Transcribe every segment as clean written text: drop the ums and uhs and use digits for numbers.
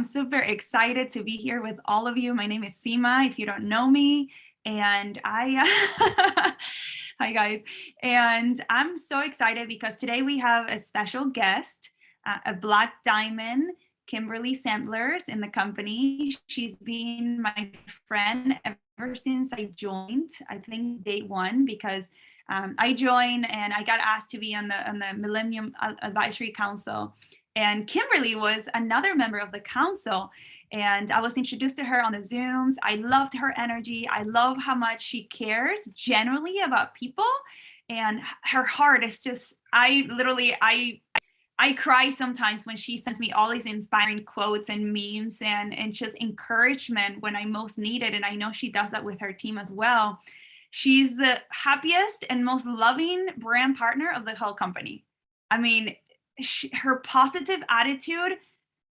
I'm super excited to be here with all of you. My name is Seema, if you don't know me. And hi guys. And I'm so excited because today we have a special guest, a Black Diamond, Kimberly Samplers in the company. She's been my friend ever since I joined, I think day one, because I joined and I got asked to be on the Millennium Advisory Council. And Kimberly was another member of the council. And I was introduced to her on the Zooms. I loved her energy. I love how much she cares generally about people. And her heart is just, I cry sometimes when she sends me all these inspiring quotes and memes and just encouragement when I most need it. And I know she does that with her team as well. She's the happiest and most loving brand partner of the whole company. I mean, her positive attitude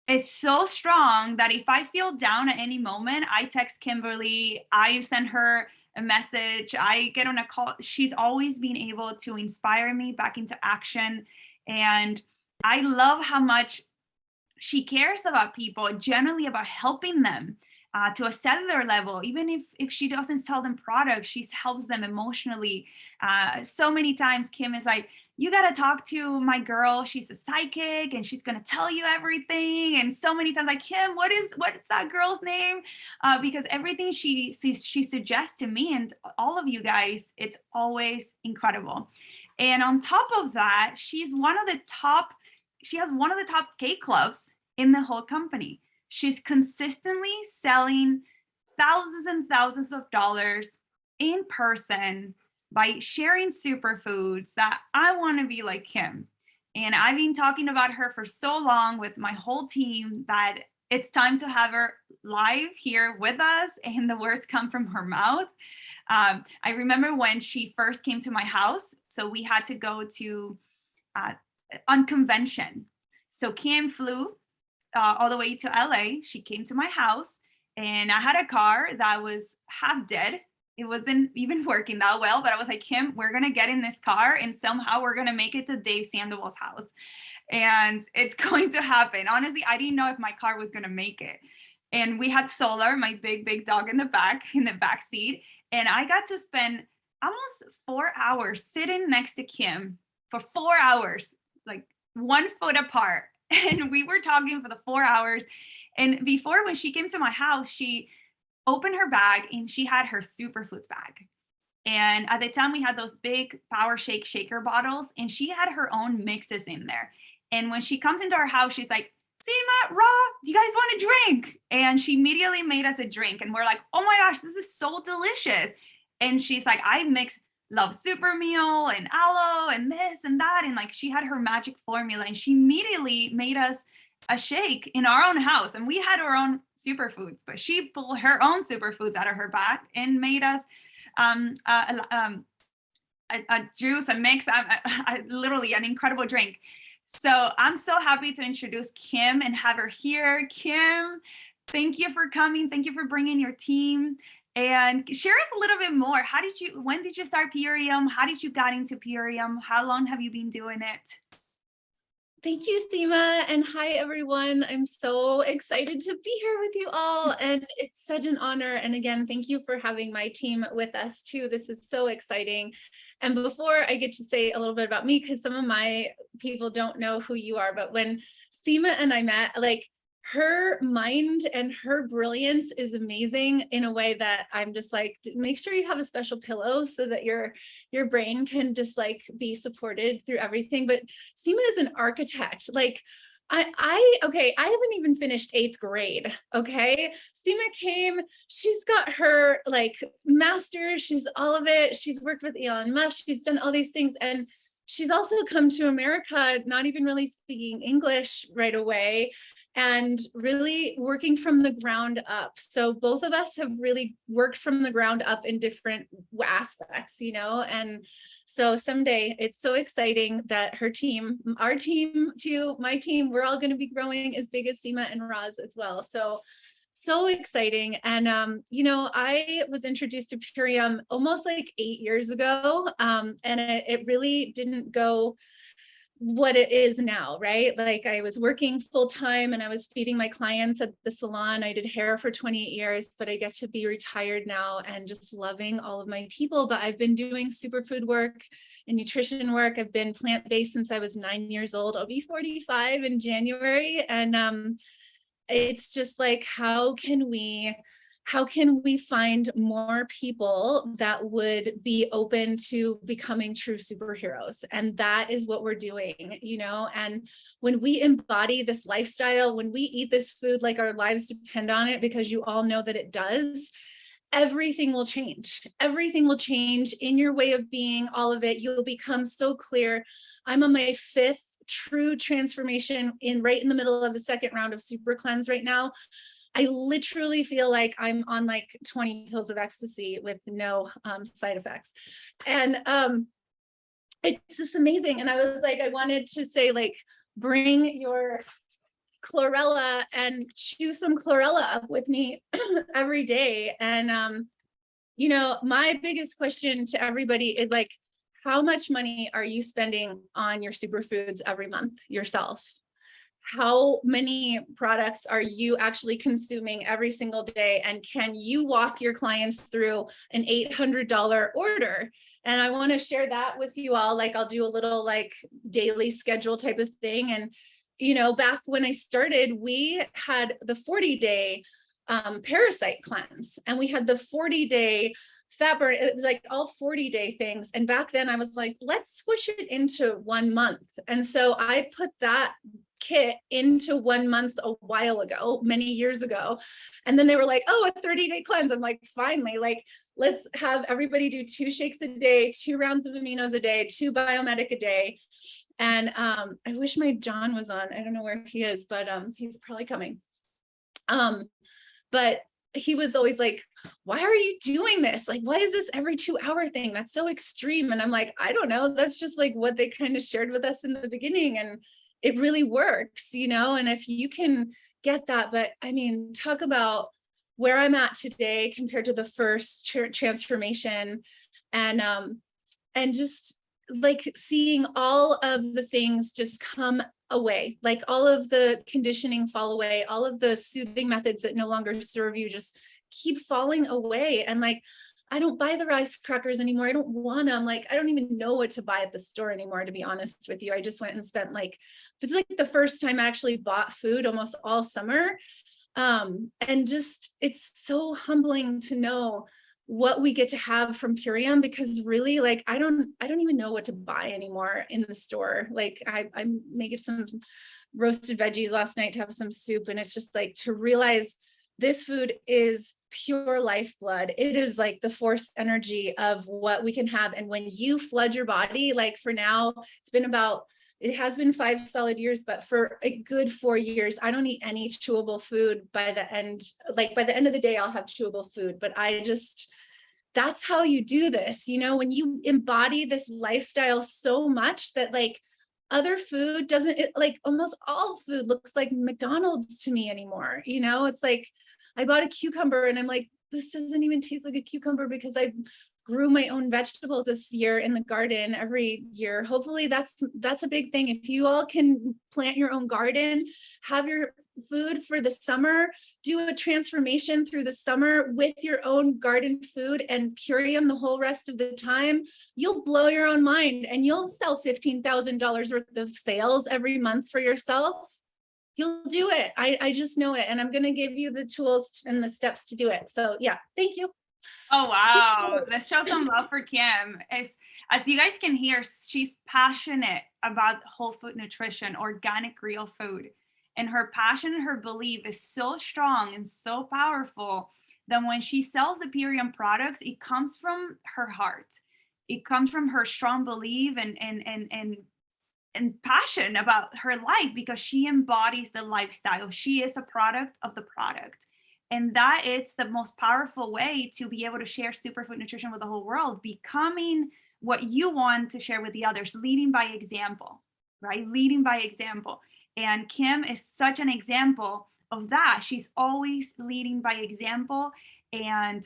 is so strong that if I feel down at any moment, I text Kimberly, I send her a message, I get on a call. She's always been able to inspire me back into action. And I love how much she cares about people, generally about helping them to a cellular level. Even if she doesn't sell them products, she helps them emotionally. So many times Kim is like, you got to talk to my girl. She's a psychic and she's going to tell you everything. And so many times like, Kim, what's that girl's name? Because everything she suggests to me and all of you guys, it's always incredible. And on top of that, she has one of the top cake clubs in the whole company. She's consistently selling thousands and thousands of dollars in person by sharing superfoods that I want to be like Kim. And I've been talking about her for so long with my whole team that it's time to have her live here with us and the words come from her mouth. I remember when she first came to my house, so we had to go to on convention. So Kim flew all the way to LA. She came to my house and I had a car that was half dead. It wasn't even working that well, but I was like, Kim, we're going to get in this car and somehow we're going to make it to Dave Sandoval's house. And it's going to happen. Honestly, I didn't know if my car was going to make it. And we had Solar, my big dog in the back seat. And I got to spend almost 4 hours sitting next to Kim for 4 hours, like 1 foot apart. And we were talking for the 4 hours. And before, when she came to my house, she opened her bag and she had her superfoods bag. And at the time we had those big Power Shake shaker bottles and she had her own mixes in there. And when she comes into our house, she's like, Seema, Ra, do you guys want a drink? And she immediately made us a drink. And we're like, oh my gosh, this is so delicious. And she's like, I mix Love Super Meal and aloe and this and that. And like, she had her magic formula and she immediately made us a shake in our own house. And we had our own superfoods, but she pulled her own superfoods out of her bag and made us a juice, a mix, literally an incredible drink. So I'm so happy to introduce Kim and have her here. Kim, thank you for coming. Thank you for bringing your team. And share us a little bit more. When did you start Purium? How did you get into Purium? How long have you been doing it? Thank you, Seema, and hi, everyone. I'm so excited to be here with you all, and it's such an honor. And again, thank you for having my team with us, too. This is so exciting. And before I get to say a little bit about me, because some of my people don't know who you are, but when Seema and I met, her mind and her brilliance is amazing in a way that I'm just like, make sure you have a special pillow so that your brain can just like be supported through everything. But Seema is an architect. Like I haven't even finished 8th grade. Okay. Seema came, she's got her like master's, she's all of it. She's worked with Elon Musk. She's done all these things. And she's also come to America, not even really speaking English right away, and really working from the ground up. So both of us have really worked from the ground up in different aspects, and so someday it's so exciting that her team, our team too, my team, we're all going to be growing as big as Seema and Roz as well. So exciting. And, I was introduced to Purium almost like 8 years ago. And it really didn't go what it is now, right? Like I was working full time and I was feeding my clients at the salon. I did hair for 28 years, but I get to be retired now and just loving all of my people. But I've been doing superfood work and nutrition work. I've been plant-based since I was 9 years old. I'll be 45 in January. And it's just like, how can we find more people that would be open to becoming true superheroes? And that is what we're doing, you know? And when we embody this lifestyle, when we eat this food like our lives depend on it, because you all know that it does, everything will change. Everything will change in your way of being, all of it. You'll become so clear. I'm on my 5th true transformation right in the middle of the 2nd round of super cleanse right now. I literally feel like I'm on like 20 pills of ecstasy with no side effects. And it's just amazing. And I was like, I wanted to say, like, bring your chlorella and chew some chlorella up with me every day. And, you know, my biggest question to everybody is like, how much money are you spending on your superfoods every month yourself? How many products are you actually consuming every single day? And can you walk your clients through an $800 order? And I want to share that with you all. Like, I'll do a little like daily schedule type of thing. And, you know, back when I started, we had the 40-day parasite cleanse, and we had the 40-day fat burn. It was like all 40-day things. And back then I was like, let's squish it into 1 month. And so I put that kit into 1 month a while ago, many years ago. And then they were like, oh, a 30-day cleanse. I'm like, finally, like, let's have everybody do 2 shakes a day, 2 rounds of aminos a day, 2 biomedic a day. And I wish my John was on. I don't know where he is, but he's probably coming. But he was always like, why are you doing this? Like, why is this every 2-hour thing? That's so extreme. And I'm like, I don't know. That's just like what they kind of shared with us in the beginning. And it really works, you know? And if you can get that, but I mean, talk about where I'm at today compared to the first transformation, and just like seeing all of the things just come away, like all of the conditioning fall away, all of the soothing methods that no longer serve you just keep falling away. And like, I don't buy the rice crackers anymore. I don't want them. Like, I don't even know what to buy at the store anymore, to be honest with you. I just went and spent like, it's like the first time I actually bought food almost all summer. And just, it's so humbling to know what we get to have from Purium, because really, like, I don't even know what to buy anymore in the store. Like I made some roasted veggies last night to have some soup. And it's just like to realize this food is pure lifeblood. It is like the force energy of what we can have. And when you flood your body, like for now, it has been 5 solid years, but for a good 4 years, I don't eat any chewable food by the end. Like by the end of the day, I'll have chewable food, but that's how you do this. You know, when you embody this lifestyle so much that like other food like almost all food looks like McDonald's to me anymore. You know, it's like, I bought a cucumber and I'm like, this doesn't even taste like a cucumber because I grew my own vegetables this year in the garden every year. Hopefully that's a big thing. If you all can plant your own garden, have your food for the summer, do a transformation through the summer with your own garden food and Purium the whole rest of the time, you'll blow your own mind and you'll sell $15,000 worth of sales every month for yourself. You'll do it. I just know it. And I'm going to give you the tools and the steps to do it. So yeah, thank you. Oh, wow. Let's show some love for Kim. As you guys can hear, she's passionate about whole food nutrition, organic, real food. And her passion and her belief is so strong and so powerful that when she sells the Purium products, it comes from her heart. It comes from her strong belief and passion about her life, because she embodies the lifestyle. She is a product of the product. And that is the most powerful way to be able to share superfood nutrition with the whole world, becoming what you want to share with the others, leading by example, right? Leading by example. And Kim is such an example of that. She's always leading by example. And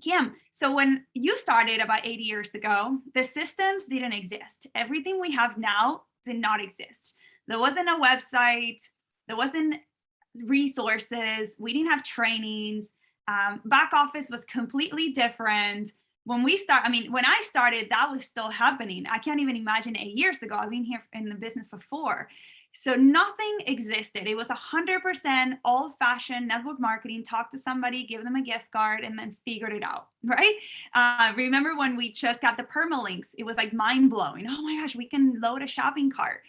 Kim, so when you started about 80 years ago, the systems didn't exist. Everything we have now did not exist. There wasn't a website. There wasn't resources. We didn't have trainings. Back office was completely different. When I started, that was still happening. I can't even imagine 8 years ago. I've been here in the business for 4. So nothing existed. It was 100% old-fashioned network marketing. Talk to somebody, give them a gift card, and then figured it out, right? Remember when we just got the permalinks? It was like mind-blowing. Oh my gosh, we can load a shopping cart.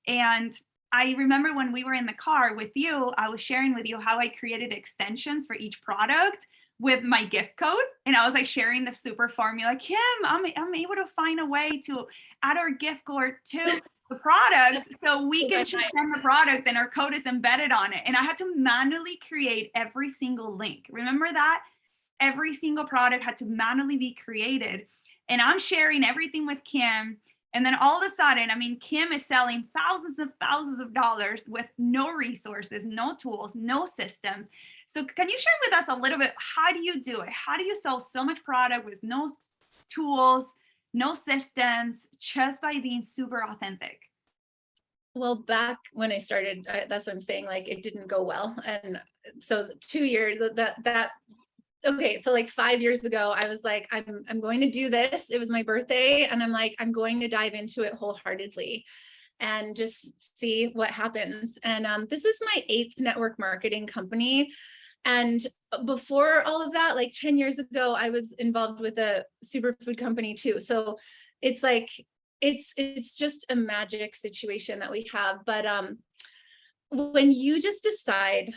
And I remember when we were in the car with you, I was sharing with you how I created extensions for each product with my gift code. And I was like sharing the super formula. Kim, I'm able to find a way to add our gift card to the product so we can just send the product and our code is embedded on it. And I had to manually create every single link. Remember that? Every single product had to manually be created. And I'm sharing everything with Kim. And then all of a sudden, Kim is selling thousands of dollars with no resources, no tools, no systems. So can you share with us a little bit, how do you do it? How do you sell so much product with no tools, no systems, just by being super authentic? Well, back when I started, that's what I'm saying, like it didn't go well. And so 2 years okay, so like 5 years ago, I was like, I'm going to do this. It was my birthday. And I'm like, I'm going to dive into it wholeheartedly and just see what happens. And this is my 8th network marketing company. And before all of that, like 10 years ago, I was involved with a superfood company too. So it's like, it's just a magic situation that we have. But when you just decide,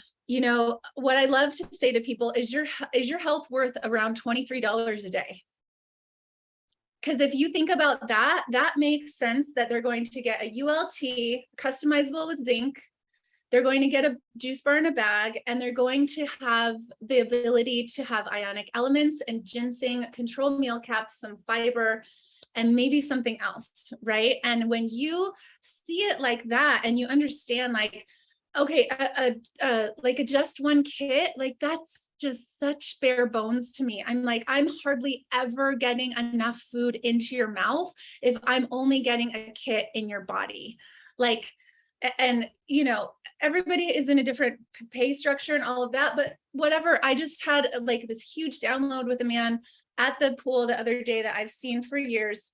what I love to say to people is your health worth around $23 a day? Because if you think about that, that makes sense that they're going to get a ULT customizable with zinc. They're going to get a juice bar in a bag, and they're going to have the ability to have ionic elements and ginseng, control meal caps, some fiber, and maybe something else, right? And when you see it like that and you understand, like, okay, like a just one kit, like that's just such bare bones to me. I'm like, I'm hardly ever getting enough food into your mouth if I'm only getting a kit in your body. Like, and everybody is in a different pay structure and all of that, but whatever. I just had like this huge download with a man at the pool the other day that I've seen for years.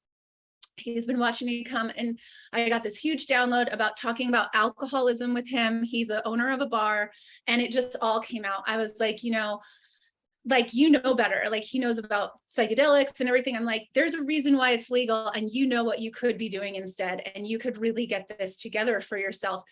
He's been watching me come, and I got this huge download about talking about alcoholism with him. He's the owner of a bar, and it just all came out. I was like, better. Like, he knows about psychedelics and everything. I'm like, there's a reason why it's legal, and you know what you could be doing instead, and you could really get this together for yourself.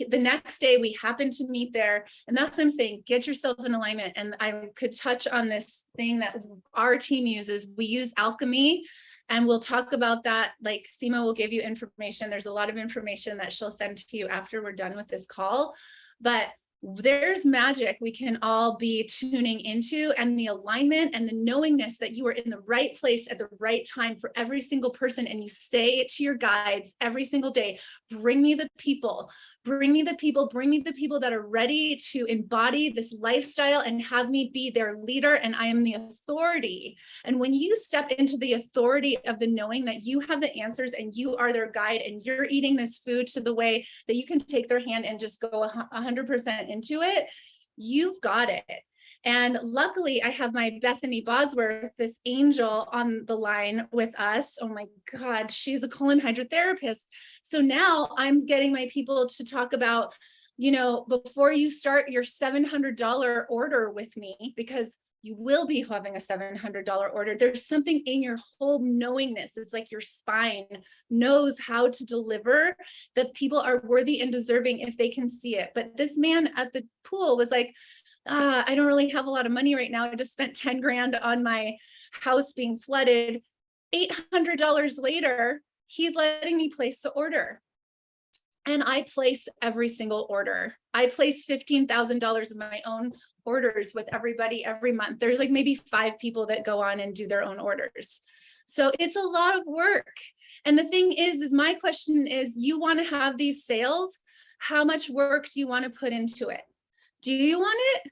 The next day we happened to meet there, and that's what I'm saying, get yourself in alignment. And I could touch on this thing that our team uses. We use alchemy, and we'll talk about that. Like, Seema will give you information. There's a lot of information that she'll send to you after we're done with this call, but there's magic we can all be tuning into, and the alignment and the knowingness that you are in the right place at the right time for every single person. And you say it to your guides every single day, bring me the people, bring me the people, bring me the people that are ready to embody this lifestyle and have me be their leader. And I am the authority. And when you step into the authority of the knowing that you have the answers and you are their guide, and you're eating this food to the way that you can take their hand and just go 100% into it, you've got it. And luckily, I have my Bethany Bosworth, this angel, on the line with us. Oh my God, she's a colon hydrotherapist. So now I'm getting my people to talk about, before you start your $700 order with me, because you will be having a $700 order, there's something in your whole knowingness. It's like your spine knows how to deliver, that people are worthy and deserving if they can see it. But this man at the pool was like, I don't really have a lot of money right now. I just spent 10 grand on my house being flooded. $800 later, he's letting me place the order. And I place every single order. I place $15,000 of my own orders with everybody every month. There's like maybe 5 people that go on and do their own orders. So it's a lot of work. And the thing is my question is, you want to have these sales? How much work do you want to put into it? Do you want it?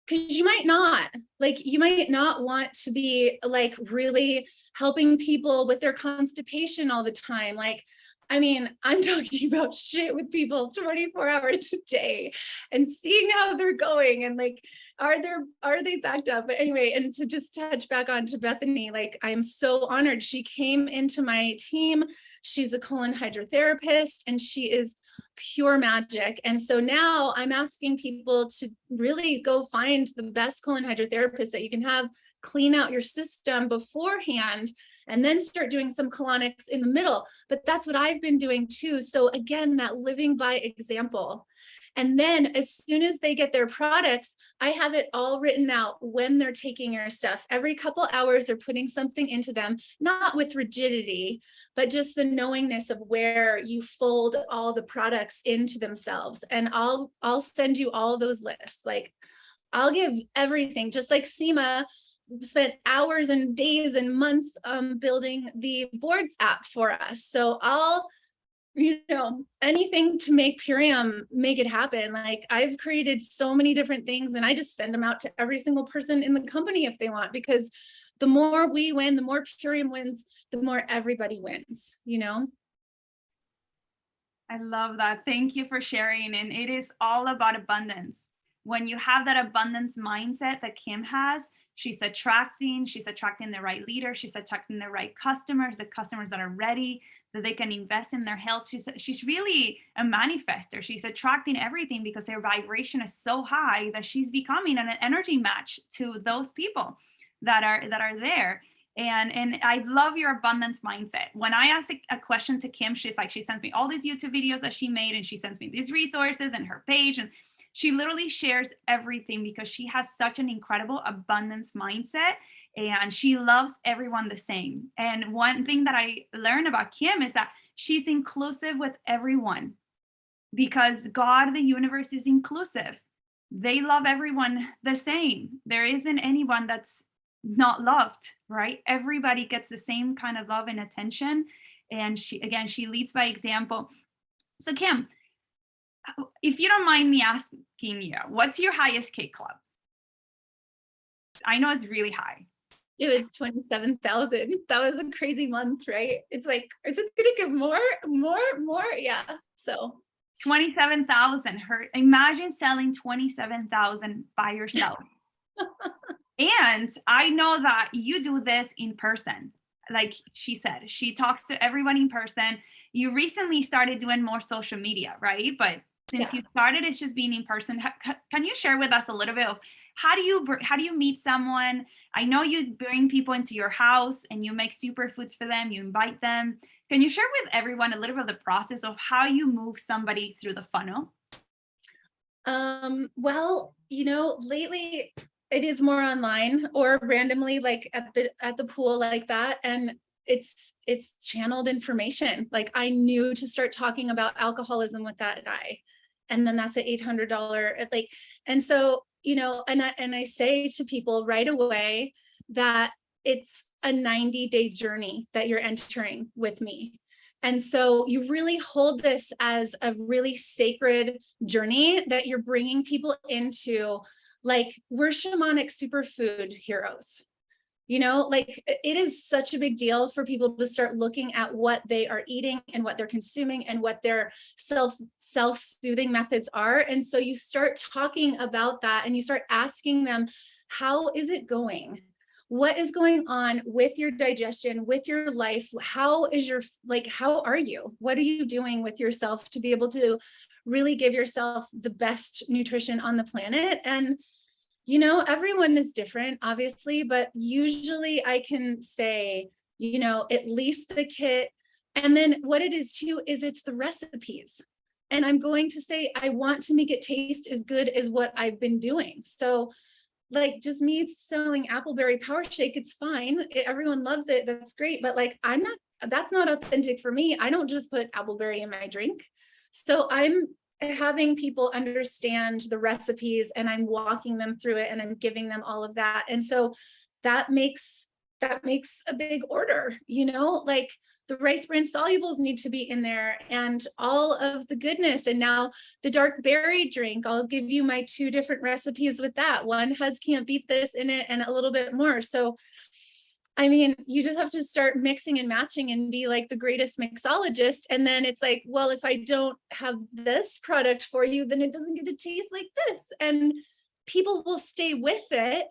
Because you might not. Like, you might not want to be like really helping people with their constipation all the time. Like, I mean, I'm talking about shit with people 24 hours a day and seeing how they're going and like, are they backed up? But anyway, and to just touch back on to Bethany, like I'm so honored. She came into my team. She's a colon hydrotherapist and she is pure magic. And so now I'm asking people to really go find the best colon hydrotherapist that you can have, clean out your system beforehand, and then start doing some colonics in the middle. But that's what I've been doing too. So again, that living by example. And then as soon as they get their products, I have it all written out when they're taking your stuff. Every couple hours, they're putting something into them, not with rigidity, but just the knowingness of where you fold all the products into themselves. And I'll send you all those lists. Like I'll give everything, just like Seema spent hours and days and months building the boards app for us. So I'll, anything to make Purium make it happen. Like I've created so many different things and I just send them out to every single person in the company if they want, because the more we win, the more Purium wins, the more everybody wins, I love that. Thank you for sharing. And it is all about abundance. When you have that abundance mindset that Kim has, she's attracting the right leaders, she's attracting the right customers, the customers that are ready, that they can invest in their health. She's really a manifester. She's attracting everything because her vibration is so high that she's becoming an energy match to those people that are there. And I love your abundance mindset. When I ask a question to Kim, she sends me all these YouTube videos that she made, and she sends me these resources and her page, and she literally shares everything because she has such an incredible abundance mindset and she loves everyone the same. And one thing that I learned about Kim is that she's inclusive with everyone because God, the universe, is inclusive. They love everyone the same. There isn't anyone that's not loved, right? Everybody gets the same kind of love and attention. And she leads by example. So Kim, if you don't mind me asking you, what's your highest cake club? I know it's really high. It was 27,000. That was a crazy month, right? It's like, is it gonna give more? Yeah. So 27,000. Imagine selling 27,000 by yourself. And I know that you do this in person. Like she said, she talks to everyone in person. You recently started doing more social media, right? But since you started, it's just being in person. Can you share with us a little bit of how do you meet someone? I know you bring people into your house and you make superfoods for them. You invite them. Can you share with everyone a little bit of the process of how you move somebody through the funnel? Well, lately it is more online or randomly, like at the pool like that. And it's channeled information. Like I knew to start talking about alcoholism with that guy. And then that's an $800 like, and so, and I say to people right away that it's a 90-day journey that you're entering with me. And so you really hold this as a really sacred journey that you're bringing people into. Like we're shamanic superfood heroes. Like it is such a big deal for people to start looking at what they are eating and what they're consuming and what their self-soothing methods are. And so you start talking about that and you start asking them, how is it going? What is going on with your digestion, with your life? How are you? What are you doing with yourself to be able to really give yourself the best nutrition on the planet? And everyone is different, obviously, but usually I can say, at least the kit. And then what it is too, is it's the recipes. And I'm going to say, I want to make it taste as good as what I've been doing. So like just me selling Appleberry Power Shake, it's fine. Everyone loves it. That's great. But like, that's not authentic for me. I don't just put Appleberry in my drink. So I'm having people understand the recipes and I'm walking them through it and I'm giving them all of that. And so that makes a big order, like the rice bran solubles need to be in there and all of the goodness. And now the dark berry drink, I'll give you my 2 different recipes with that. One has can't beat this in it and a little bit more. So I mean, you just have to start mixing and matching and be like the greatest mixologist. And then it's like, well, if I don't have this product for you, then it doesn't get to taste like this. And people will stay with it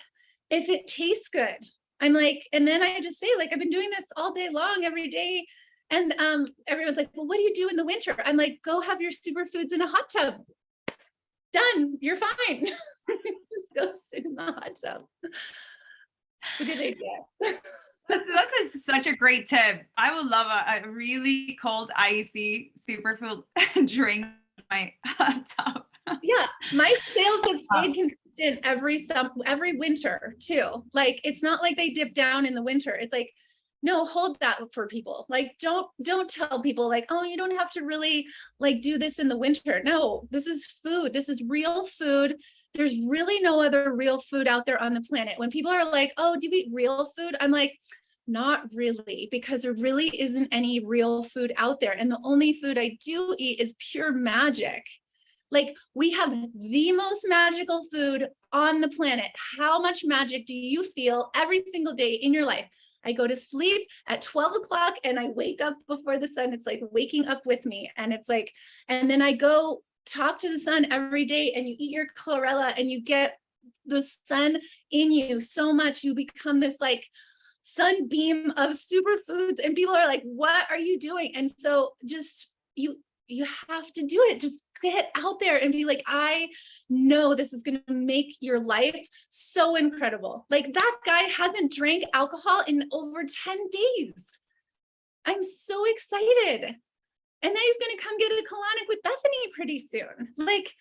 if it tastes good. I'm like, and then I just say, like, I've been doing this all day long, every day. And everyone's like, well, what do you do in the winter? I'm like, go have your superfoods in a hot tub. Done. You're fine. Just go sit in the hot tub. It's a good idea. That's such a great tip. I would love a really cold, icy superfood drink in my hot tub. Yeah, my sales have stayed consistent every winter too. Like, it's not like they dip down in the winter. It's like, no, hold that for people. Like, don't tell people like, oh, you don't have to really like do this in the winter. No, this is food. This is real food. There's really no other real food out there on the planet. When people are like, oh, do you eat real food? I'm like, not really, because there really isn't any real food out there. And the only food I do eat is pure magic. Like, we have the most magical food on the planet. How much magic do you feel every single day in your life? I go to sleep at 12 o'clock and I wake up before the sun. It's like waking up with me. And it's like, and then I go talk to the sun every day, and you eat your chlorella and you get the sun in you so much. You become this like sunbeam of superfoods, and people are like, what are you doing? And so just, you have to do it. Just get out there and be like, I know this is going to make your life so incredible. Like, that guy hasn't drank alcohol in over 10 days. I'm so excited. And then he's going to come get a colonic with Bethany pretty soon. Like,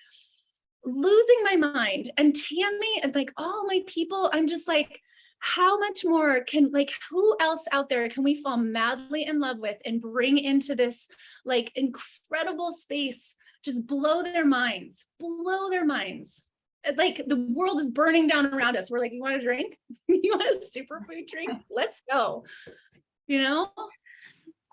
losing my mind. And Tammy and like all my people, I'm just like, how much more can, like, who else out there can we fall madly in love with and bring into this like incredible space? Just blow their minds. Like, the world is burning down around us. We're like, you want a drink? You want a superfood drink? Let's go. You know?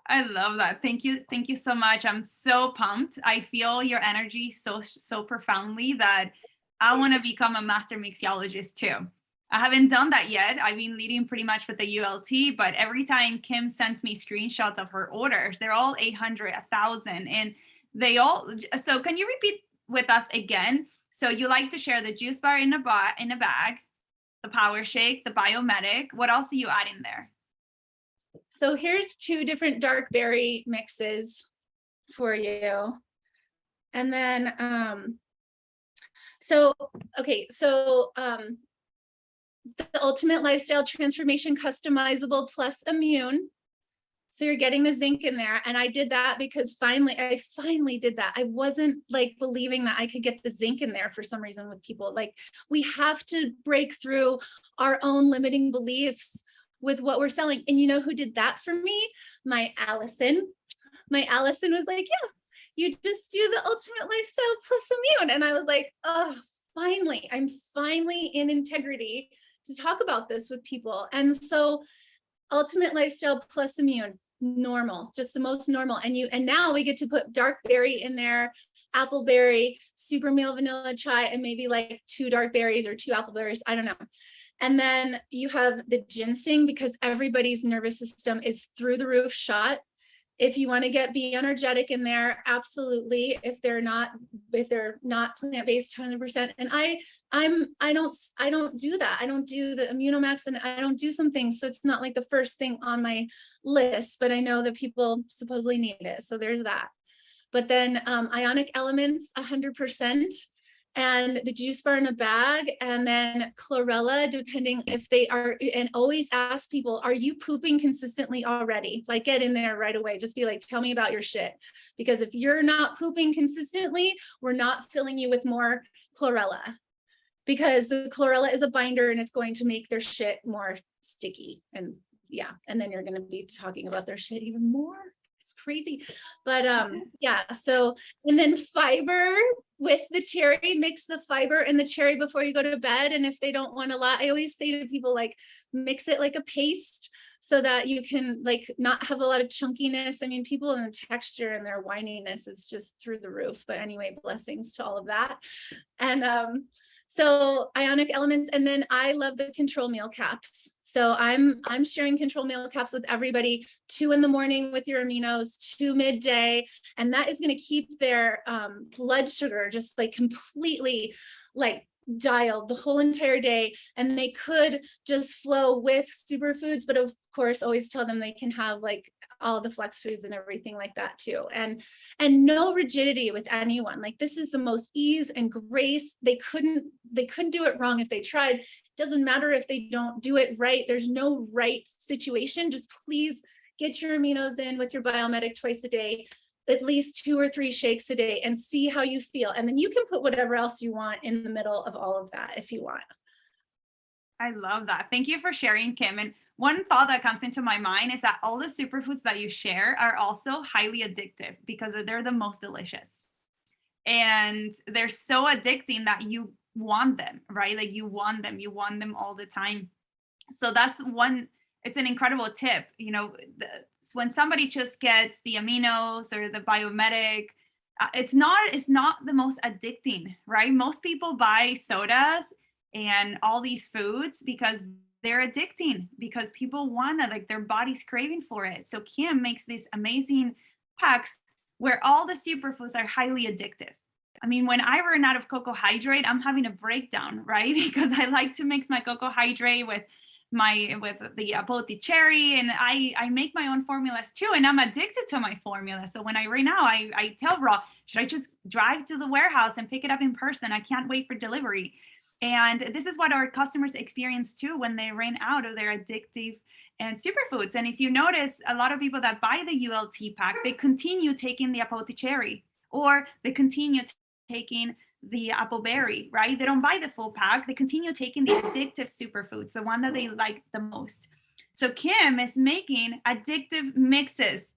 I love that. Thank you. Thank you so much. I'm so pumped. I feel your energy so profoundly that I want to become a master mixologist too. I haven't done that yet. I've been leading pretty much with the ULT, but every time Kim sends me screenshots of her orders, they're all 800, 1,000, and they all, so can you repeat with us again? So you like to share the juice bar in a bag, the power shake, the biomedic. What else do you add in there? So here's 2 different dark berry mixes for you. And then, the Ultimate Lifestyle Transformation Customizable Plus Immune. So you're getting the zinc in there. And I did that because I finally did that. I wasn't like believing that I could get the zinc in there for some reason with people. Like, we have to break through our own limiting beliefs with what we're selling. And you know who did that for me? My Allison was like, yeah, you just do the Ultimate Lifestyle Plus Immune. And I was like, oh, finally, I'm finally in integrity to talk about this with people. And so Ultimate Lifestyle Plus Immune, normal, just the most normal. And now we get to put dark berry in there, apple berry, super meal vanilla chai, and maybe like 2 dark berries or 2 apple berries. I don't know. And then you have the ginseng, because everybody's nervous system is through the roof shot. If you want to be energetic in there, absolutely. If they're not plant-based 100%. And I don't do that. I don't do the Immunomax, and I don't do some things. So it's not like the first thing on my list, but I know that people supposedly need it. So there's that. But then ionic elements, 100%. And the juice bar in a bag, and then chlorella, depending if they are, and always ask people, are you pooping consistently already? Like, get in there right away. Just be like, tell me about your shit. Because if you're not pooping consistently, we're not filling you with more chlorella, because the chlorella is a binder and it's going to make their shit more sticky. And yeah, and then you're going to be talking about their shit even more. It's crazy. But yeah, so, and then fiber with the cherry, mix the fiber and the cherry before you go to bed. And if they don't want a lot, I always say to people, like, mix it like a paste so that you can like not have a lot of chunkiness. I mean, people in the texture and their whininess is just through the roof. But anyway, blessings to all of that. And so ionic elements. And then I love the control meal caps. So I'm sharing control meal caps with everybody, 2 in the morning with your aminos, 2 midday, and that is going to keep their blood sugar just like completely like dialed the whole entire day. And they could just flow with superfoods, but of course, always tell them they can have like all the flex foods and everything like that too. And no rigidity with anyone. Like this is the most ease and grace. They couldn't do it wrong if they tried. Doesn't matter if they don't do it right. There's no right situation. Just please get your aminos in with your biomedic twice a day, at least 2 or 3 shakes a day, and see how you feel. And then you can put whatever else you want in the middle of all of that if you want. I love that. Thank you for sharing, Kim. And one thought that comes into my mind is that all the superfoods that you share are also highly addictive because they're the most delicious. And they're so addicting that you want them, right? Like you want them all the time. So that's one, it's an incredible tip. When somebody just gets the aminos or the biomedic, it's not the most addicting, right? Most people buy sodas and all these foods because they're addicting, because people want it, like their body's craving for it. So Kim makes these amazing packs where all the superfoods are highly addictive. I mean, when I run out of cocoa hydrate, I'm having a breakdown, right? Because I like to mix my cocoa hydrate with the apote cherry, and I make my own formulas too, and I'm addicted to my formula. So when I right now I tell Raw, should I just drive to the warehouse and pick it up in person? I can't wait for delivery. And this is what our customers experience too when they ran out of their addictive and superfoods. And if you notice, a lot of people that buy the ULT pack, they continue taking the apote cherry, or they continue taking the apple berry, right? They don't buy the full pack. They continue taking the addictive superfoods, the one that they like the most. So Kim is making addictive mixes.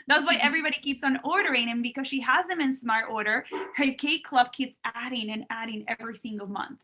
That's why everybody keeps on ordering them, because she has them in Smart Order. Her K Club keeps adding and adding every single month.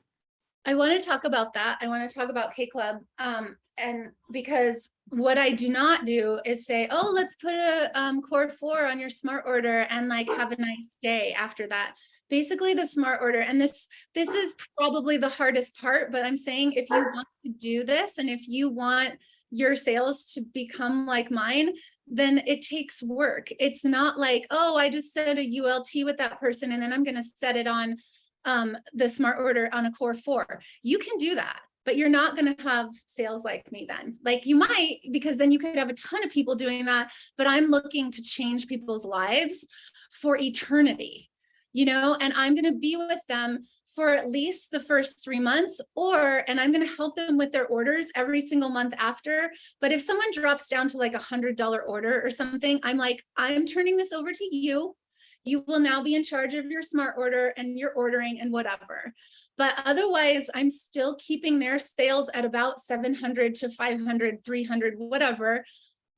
I want to talk about that. I want to talk about K Club. And because what I do not do is say, oh, let's put a core 4 on your Smart Order and like have a nice day after that. Basically the Smart Order, and this is probably the hardest part, but I'm saying if you want to do this and if you want your sales to become like mine, then it takes work. It's not like, oh, I just set a ULT with that person and then I'm going to set it on the Smart Order on a core 4. You can do that, but you're not going to have sales like me then. Like you might, because then you could have a ton of people doing that, but I'm looking to change people's lives for eternity, and I'm going to be with them for at least the first 3 months, and I'm going to help them with their orders every single month after. But if someone drops down to like $100 order or something, I'm like, I'm turning this over to you. You will now be in charge of your Smart Order and your ordering and whatever. But otherwise, I'm still keeping their sales at about 700 to 500, 300, whatever.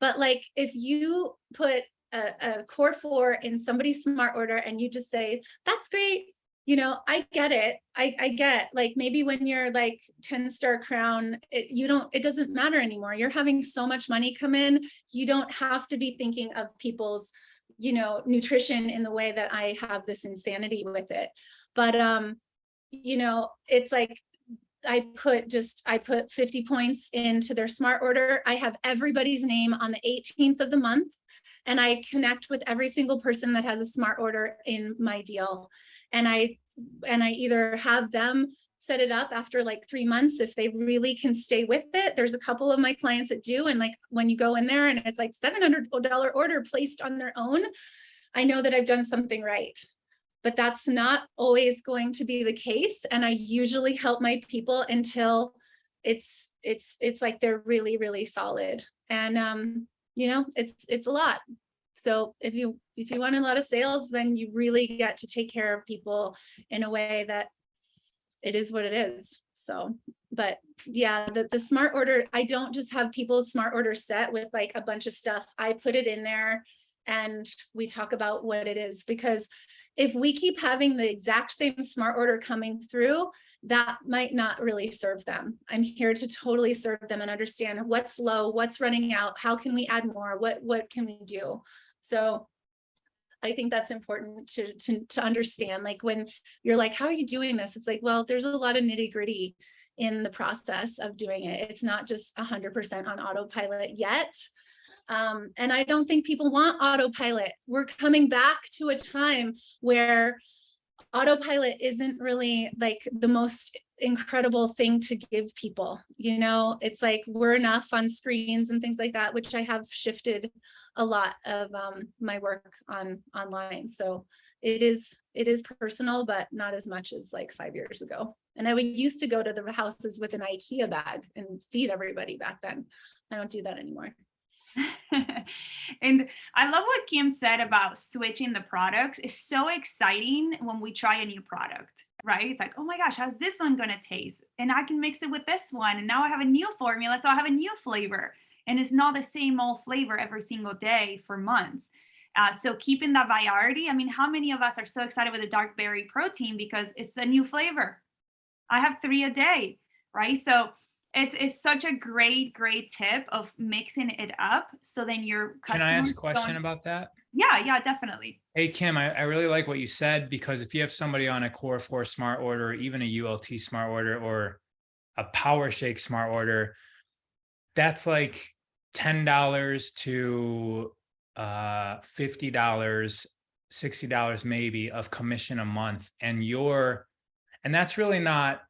But like if you put a core 4 in somebody's Smart Order and you just say, that's great. I get it. I get, like, maybe when you're like 10-star crown, it doesn't matter anymore. You're having so much money come in. You don't have to be thinking of people's nutrition in the way that I have this insanity with it. But it's like I put 50 points into their Smart Order. I have everybody's name on the 18th of the month, and I connect with every single person that has a Smart Order in my deal. And I either have them set it up after like 3 months if they really can stay with it. There's a couple of my clients that do, and like when you go in there and it's like $700 order placed on their own, I know that I've done something right. But that's not always going to be the case. And I usually help my people until it's like they're really, really solid. And it's a lot. So if you want a lot of sales, then you really get to take care of people in a way that it is what it is. So, but yeah, the Smart Order, I don't just have people's Smart Order set with like a bunch of stuff. I put it in there and we talk about what it is, because if we keep having the exact same Smart Order coming through, that might not really serve them. I'm here to totally serve them and understand what's low, what's running out, how can we add more, what can we do? So I think that's important to understand. Like when you're like, how are you doing this? It's like, well, there's a lot of nitty gritty in the process of doing it. It's not just 100% on autopilot yet. And I don't think people want autopilot. We're coming back to a time where autopilot isn't really like the most incredible thing to give people. You know, it's like we're enough on screens and things like that, which I have shifted a lot of my work online. So it is personal, but not as much as like 5 years ago. And I would used to go to the houses with an IKEA bag and feed everybody back then. I don't do that anymore. And I love what Kim said about switching the products. It's so exciting when we try a new product, right? It's like, oh my gosh, how's this one going to taste? And I can mix it with this one. And now I have a new formula. So I have a new flavor. And it's not the same old flavor every single day for months. So keeping that variety. I mean, how many of us are so excited with the dark berry protein because it's a new flavor? I have 3 a day, right? So it's such a great tip of mixing it up. So then your customers. Can I ask a question about that? Yeah, definitely. Hey, Kim, I really like what you said, because if you have somebody on a Core 4 Smart Order, or even a ULT Smart Order, or a Power Shake Smart Order, that's like $10 to $50, $60 maybe of commission a month. And that's really not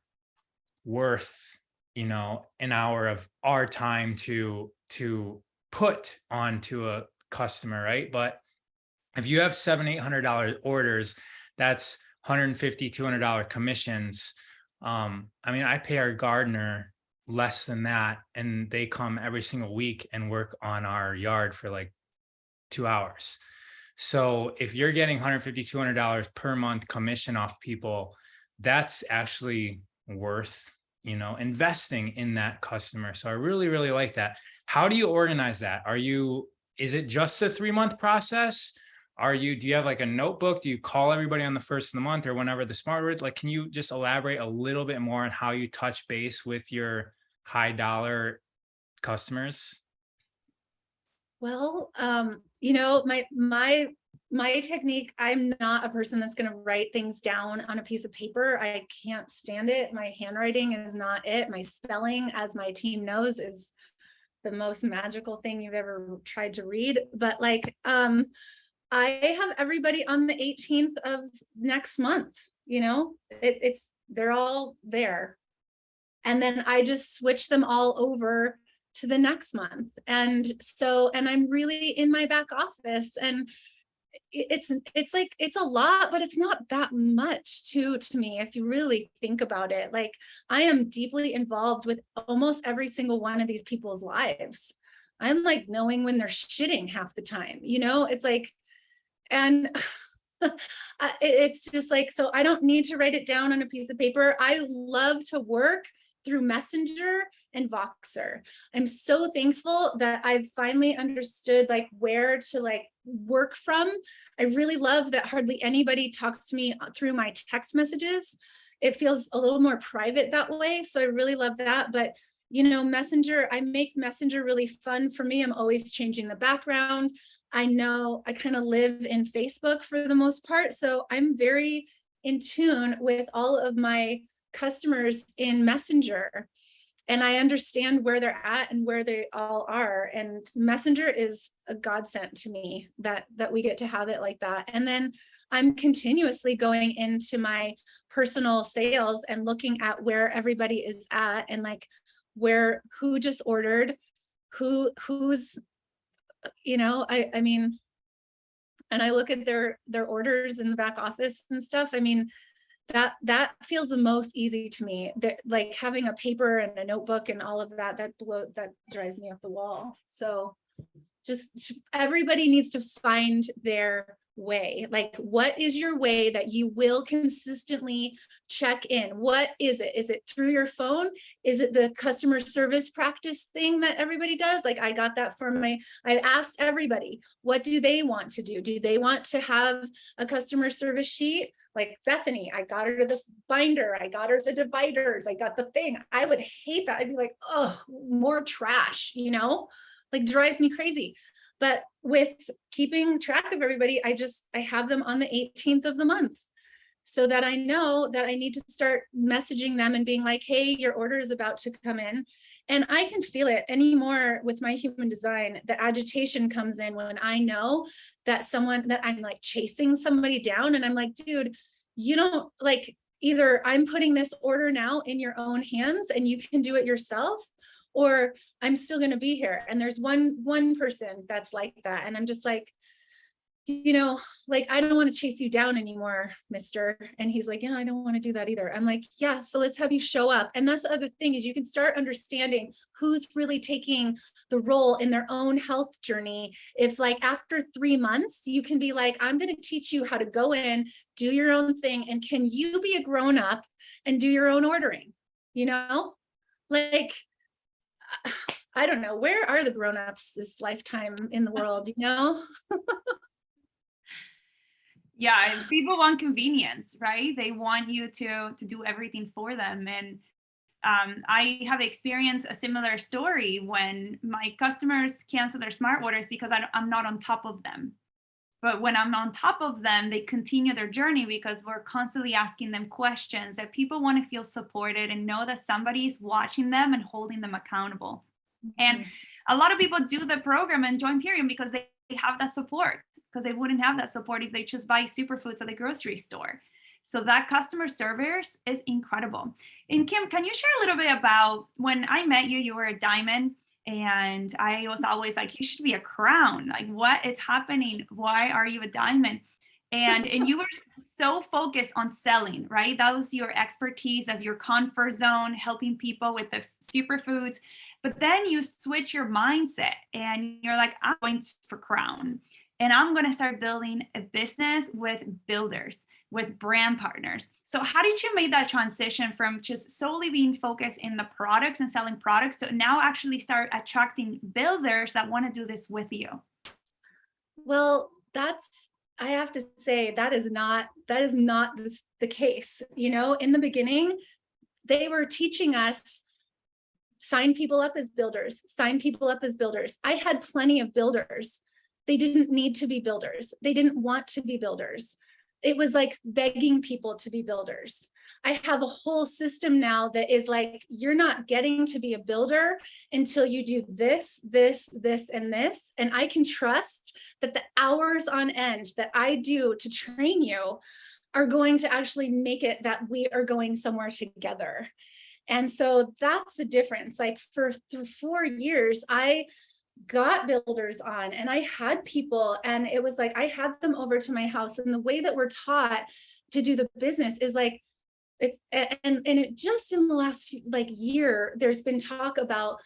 worth, an hour of our time to put onto a customer, right? But if you have $700-800 orders, that's $150, $200 commissions. I mean, I pay our gardener less than that, and they come every single week and work on our yard for like 2 hours. So if you're getting $150, $200 per month commission off people, that's actually worth, investing in that customer. So I really, really like that. How do you organize that? Is it just a 3-month process? Do you have like a notebook? Do you call everybody on the first of the month or whenever the smart word? Like, can you just elaborate a little bit more on how you touch base with your high dollar customers? Well, my technique, I'm not a person that's going to write things down on a piece of paper. I can't stand it. My handwriting is not it. My spelling, as my team knows, is the most magical thing you've ever tried to read. But like, I have everybody on the 18th of next month, they're all there. And then I just switch them all over to the next month. And I'm really in my back office, and it's a lot, but it's not that much to me if you really think about it. Like, I am deeply involved with almost every single one of these people's lives. I'm like knowing when they're shitting half the time, it's like, and it's just like, so I don't need to write it down on a piece of paper. I love to work through Messenger and Voxer. I'm so thankful that I've finally understood like where to like work from. I really love that hardly anybody talks to me through my text messages. It feels a little more private that way. So I really love that. But Messenger, I make Messenger really fun for me. I'm always changing the background. I know I kind of live in Facebook for the most part. So I'm very in tune with all of my customers in Messenger, and I understand where they're at and where they all are. And Messenger is a godsend to me that we get to have it like that. And then I'm continuously going into my personal sales and looking at where everybody is at, and like who just ordered, who's, I mean, and I look at their orders in the back office and stuff. I mean, that feels the most easy to me. That, like, having a paper and a notebook and all of that drives me up the wall. So just everybody needs to find their way. Like, what is your way that you will consistently check in? What is it? Is it through your phone? Is it the customer service practice thing that everybody does? Like, I got that I asked everybody, what do they want to do? Do they want to have a customer service sheet? Like Bethany, I got her the binder, I got her the dividers, I got the thing. I would hate that. I'd be like, oh, more trash, like, drives me crazy. But with keeping track of everybody, I have them on the 18th of the month. so that I know that I need to start messaging them and being like, hey, your order is about to come in. And I can feel it anymore with my human design. The agitation comes in when I know that I'm like chasing somebody down, and I'm like, dude, you don't like, either I'm putting this order now in your own hands and you can do it yourself, or I'm still going to be here. And there's one person that's like that. And I'm just like, like, I don't want to chase you down anymore, mister. And he's like, yeah, I don't want to do that either. I'm like, yeah, so let's have you show up. And that's the other thing, is you can start understanding who's really taking the role in their own health journey. If like after 3 months, you can be like, I'm going to teach you how to go in, do your own thing. And can you be a grown up and do your own ordering? Like, I don't know, where are the grown-ups this lifetime in the world, Yeah, and people want convenience, right? They want you to do everything for them. And I have experienced a similar story when my customers cancel their smart orders because I'm not on top of them. But when I'm on top of them, they continue their journey because we're constantly asking them questions, that people want to feel supported and know that somebody's watching them and holding them accountable. And a lot of people do the program and join Period because they have that support, because they wouldn't have that support if they just buy superfoods at the grocery store. So that customer service is incredible. And Kim, can you share a little bit about when I met you, you were a diamond, and I was always like, you should be a crown. Like, what is happening? Why are you a diamond? And you were so focused on selling, right? That was your expertise, as your comfort zone, helping people with the superfoods. But then you switch your mindset and you're like, I'm going for crown. And I'm going to start building a business with builders, with brand partners. So how did you make that transition from just solely being focused in the products and selling products to now actually start attracting builders that want to do this with you? Well, I have to say, that is not the case. In the beginning, they were teaching us, sign people up as builders, sign people up as builders. I had plenty of builders. They didn't need to be builders. They didn't want to be builders. It was like begging people to be builders. I have a whole system now that is like, you're not getting to be a builder until you do this, this, this, and this. And I can trust that the hours on end that I do to train you are going to actually make it that we are going somewhere together. And so that's the difference. Like through 4 years, I got builders on, and I had people, and it was like, I had them over to my house. And the way that we're taught to do the business is like, it just in the last year, there's been talk about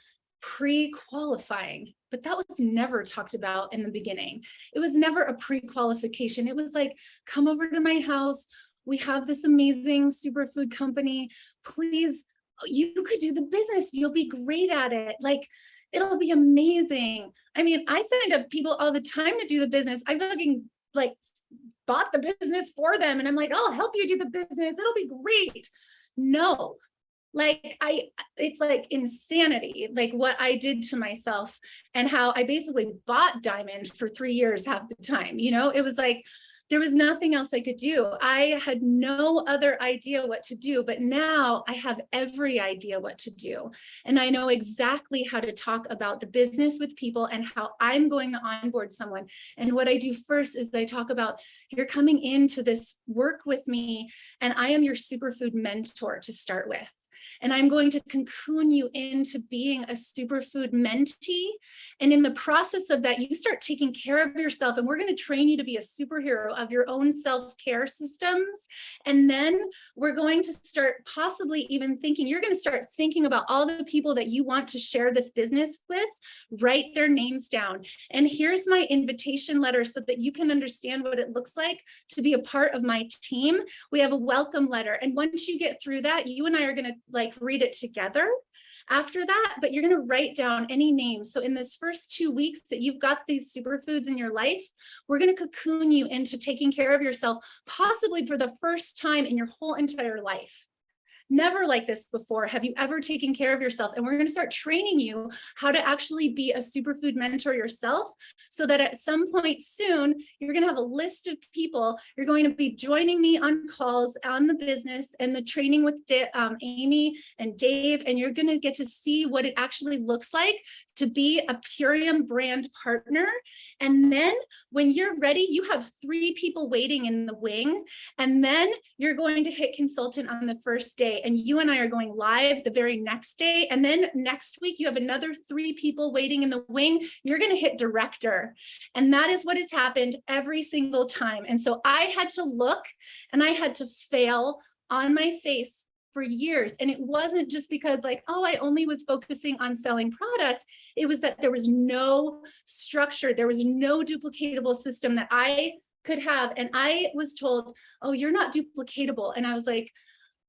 pre-qualifying, but that was never talked about in the beginning. It was never a pre-qualification. It was like, come over to my house. We have this amazing superfood company. Please, you could do the business. You'll be great at it. Like, it'll be amazing. I mean, I signed up people all the time to do the business. I fucking bought the business for them. And I'm like, I'll help you do the business. It'll be great. No, it's like insanity, like what I did to myself, and how I basically bought Diamond for 3 years half the time. It was like, there was nothing else I could do. I had no other idea what to do, but now I have every idea what to do. And I know exactly how to talk about the business with people and how I'm going to onboard someone. And what I do first is I talk about, you're coming into this work with me, and I am your superfood mentor to start with. And I'm going to cocoon you into being a superfood mentee. And in the process of that, you start taking care of yourself, and we're going to train you to be a superhero of your own self-care systems. And then we're going to start possibly even thinking, you're going to start thinking about all the people that you want to share this business with, write their names down. And here's my invitation letter so that you can understand what it looks like to be a part of my team. We have a welcome letter. And once you get through that, you and I are going to read it together after that, but you're going to write down any names. So in this first 2 weeks that you've got these superfoods in your life, we're going to cocoon you into taking care of yourself, possibly for the first time in your whole entire life. never like this before. Have you ever taken care of yourself? And we're going to start training you how to actually be a superfood mentor yourself, so that at some point soon, you're going to have a list of people. You're going to be joining me on calls on the business and the training with Amy and Dave, and you're going to get to see what it actually looks like to be a Purium brand partner. And then when you're ready, you have 3 people waiting in the wing, and then you're going to hit consultant on the first day, and you and I are going live the very next day. And then next week, you have another 3 people waiting in the wing. You're going to hit director. And that is what has happened every single time. And so I had to look and I had to fail on my face for years. And it wasn't just because like, oh, I only was focusing on selling product. It was that there was no structure. There was no duplicatable system that I could have. And I was told, oh, you're not duplicatable. And I was like,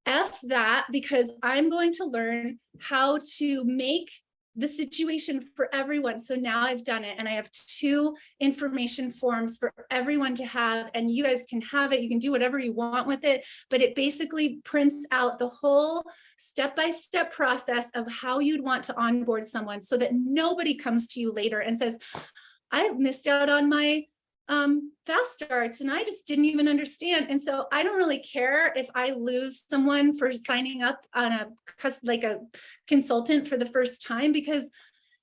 F that, because I'm going to learn how to make the situation for everyone. So now I've done it, and I have 2 information forms for everyone to have, and you guys can have it. You can do whatever you want with it, but it basically prints out the whole step-by-step process of how you'd want to onboard someone, so that nobody comes to you later and says, I missed out on my fast starts and I just didn't even understand. And so I don't really care if I lose someone for signing up on a consultant for the first time, because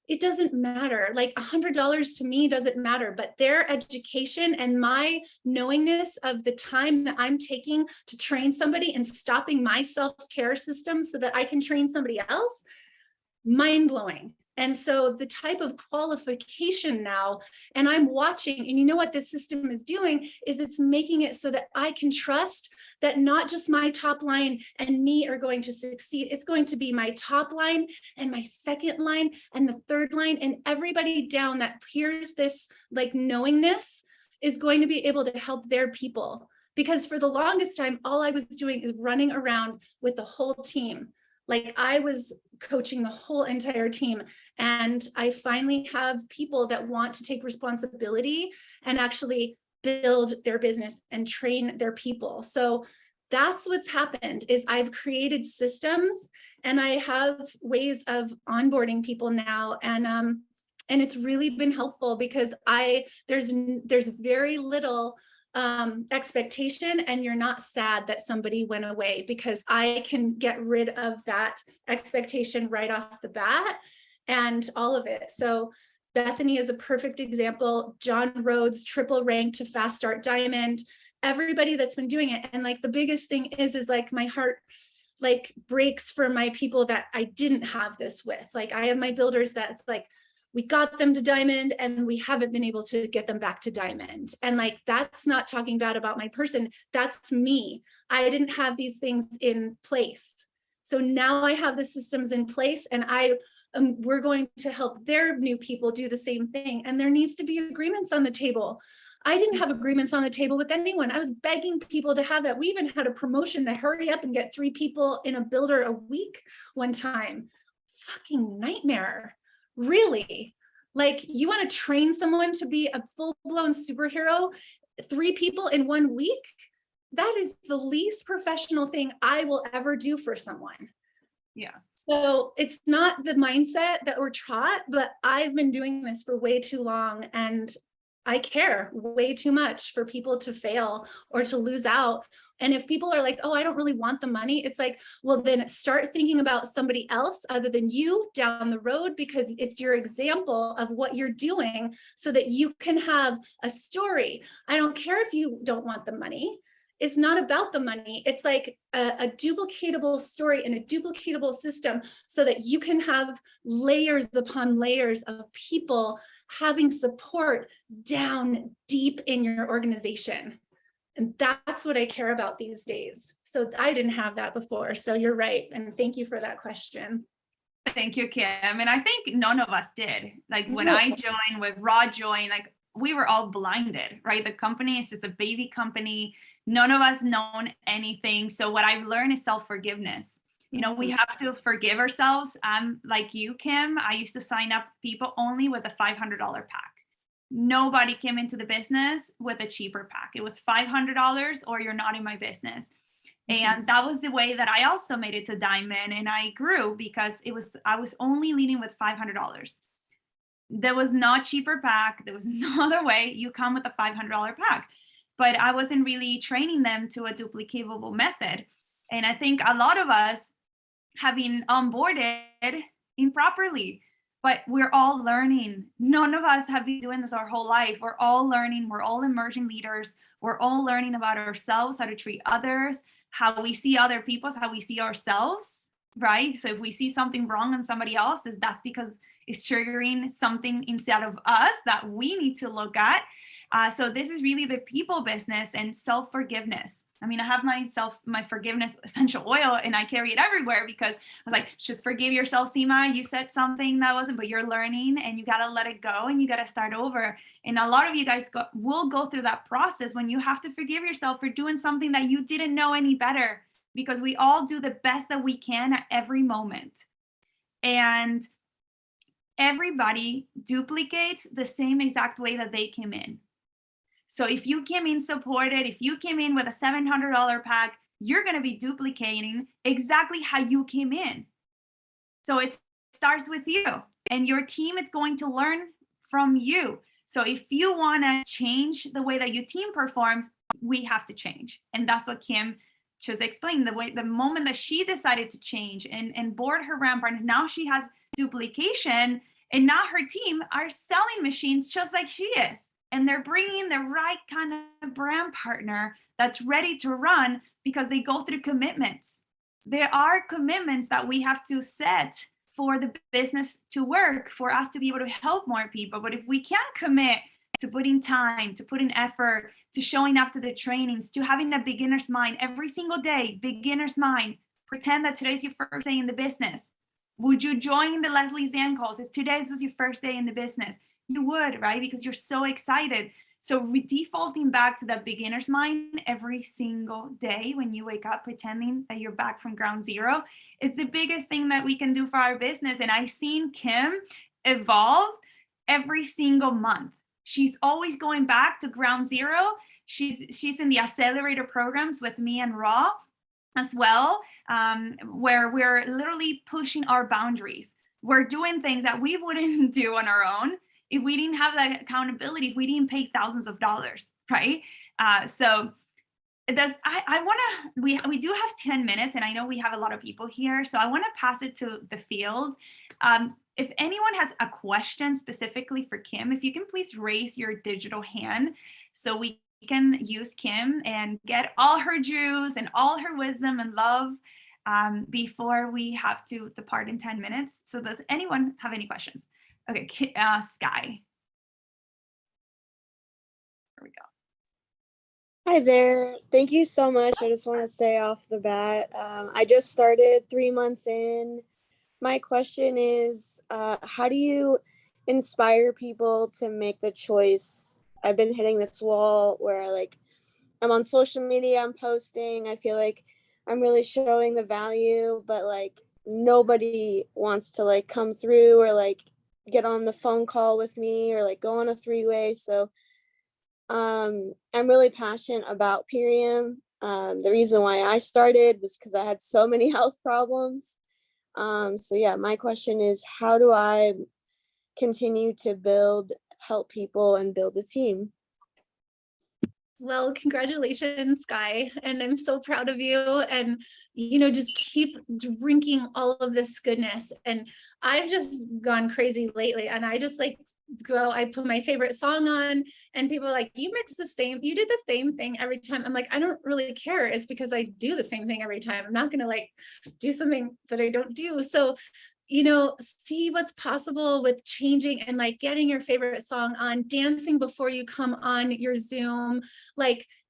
it doesn't matter. Like $100 to me doesn't matter, but their education and my knowingness of the time that I'm taking to train somebody and stopping my self-care system so that I can train somebody else, mind-blowing. And so the type of qualification now, and I'm watching, and you know what this system is doing is it's making it so that I can trust that not just my top line and me are going to succeed. It's going to be my top line and my second line and the third line, and everybody down that hears this like knowingness is going to be able to help their people. Because for the longest time, all I was doing is running around with the whole team. Like I was coaching the whole entire team, and I finally have people that want to take responsibility and actually build their business and train their people. So that's what's happened is I've created systems and I have ways of onboarding people now. And it's really been helpful because there's very little expectation, and you're not sad that somebody went away, because I can get rid of that expectation right off the bat and all of it. So Bethany is a perfect example. John Rhodes, triple ranked to Fast Start Diamond, everybody that's been doing it. And like the biggest thing is like my heart like breaks for my people that I didn't have this with. Like I have my builders that's like, we got them to diamond and we haven't been able to get them back to diamond. And like, that's not talking bad about my person. That's me. I didn't have these things in place. So now I have the systems in place, and we're going to help their new people do the same thing. And there needs to be agreements on the table. I didn't have agreements on the table with anyone. I was begging people to have that. We even had a promotion to hurry up and get 3 people in a builder a week one time. Fucking nightmare. Really? Like, you want to train someone to be a full-blown superhero, 3 people in 1 week? That is the least professional thing I will ever do for someone. Yeah. So it's not the mindset that we're taught, but I've been doing this for way too long, and I care way too much for people to fail or to lose out. And if people are like, oh, I don't really want the money, it's like, well, then start thinking about somebody else other than you down the road, because it's your example of what you're doing so that you can have a story. I don't care if you don't want the money. It's not about the money. It's like a duplicatable story and a duplicatable system so that you can have layers upon layers of people having support down deep in your organization. And that's what I care about these days. So I didn't have that before. So you're right. And thank you for that question. Thank you, Kim. And I think none of us did. Like when I joined, with Rod joined, like we were all blinded, right? The company is just a baby company. None of us known anything. So what I've learned is self-forgiveness. You know, we have to forgive ourselves. Like you, Kim, I used to sign up people only with a $500 pack. Nobody came into the business with a cheaper pack. It was $500 or you're not in my business. And that was the way that I also made it to diamond, and I grew because I was only leading with $500. There was not cheaper pack. There was no other way. You come with a $500 pack, but I wasn't really training them to a duplicatable method. And I think a lot of us have been onboarded improperly, but we're all learning. None of us have been doing this our whole life. We're all learning. We're all emerging leaders. We're all learning about ourselves, how to treat others, how we see other people, how we see ourselves, right? So if we see something wrong in somebody else, that's because it's triggering something inside of us that we need to look at. So this is really the people business and self-forgiveness. I mean, I have my forgiveness essential oil, and I carry it everywhere because I was like, just forgive yourself, Seema. You said something that wasn't, but you're learning and you got to let it go and you got to start over. And a lot of you guys will go through that process when you have to forgive yourself for doing something that you didn't know any better, because we all do the best that we can at every moment. And everybody duplicates the same exact way that they came in. So if you came in supported, if you came in with a $700 pack, you're going to be duplicating exactly how you came in. So it starts with you, and your team is going to learn from you. So if you want to change the way that your team performs, we have to change. And that's what Kim just explained, the moment that she decided to change and board her rampart, and now she has duplication, and now her team are selling machines just like she is. And they're bringing the right kind of brand partner that's ready to run because they go through commitments. There are commitments that we have to set for the business to work, for us to be able to help more people. But if we can't commit to putting time, to putting effort, to showing up to the trainings, to having a beginner's mind every single day, beginner's mind, pretend that today's your first day in the business. Would you join the Leslie Zan calls if today's was your first day in the business? You would, right? Because you're so excited. So defaulting back to that beginner's mind every single day when you wake up, pretending that you're back from ground zero, is the biggest thing that we can do for our business. And I've seen Kim evolve every single month. She's always going back to ground zero. She's in the accelerator programs with me and Raw as well, where we're literally pushing our boundaries. We're doing things that we wouldn't do on our own if we didn't have that accountability, if we didn't pay thousands of dollars, right? So we do have 10 minutes, and I know we have a lot of people here, so I want to pass it to the field. If anyone has a question specifically for Kim, if you can please raise your digital hand so we can use Kim and get all her juice and all her wisdom and love before we have to depart in 10 minutes. So does anyone have any questions? Okay, Sky. There we go. Hi there. Thank you so much. I just want to say off the bat, I just started 3 months in. My question is, how do you inspire people to make the choice? I've been hitting this wall where I'm on social media, I'm posting, I feel like I'm really showing the value, but nobody wants to come through or get on the phone call with me or go on a 3-way. So I'm really passionate about Pirium. The reason why I started was because I had so many health problems. So yeah, my question is, how do I continue to help people and build a team? Well, congratulations, Sky. And I'm so proud of you. And, just keep drinking all of this goodness. And I've just gone crazy lately. And I just I put my favorite song on, and people are like, you did the same thing every time. I'm like, I don't really care. It's because I do the same thing every time. I'm not going to do something that I don't do. So see what's possible with changing and getting your favorite song on, dancing before you come on your Zoom.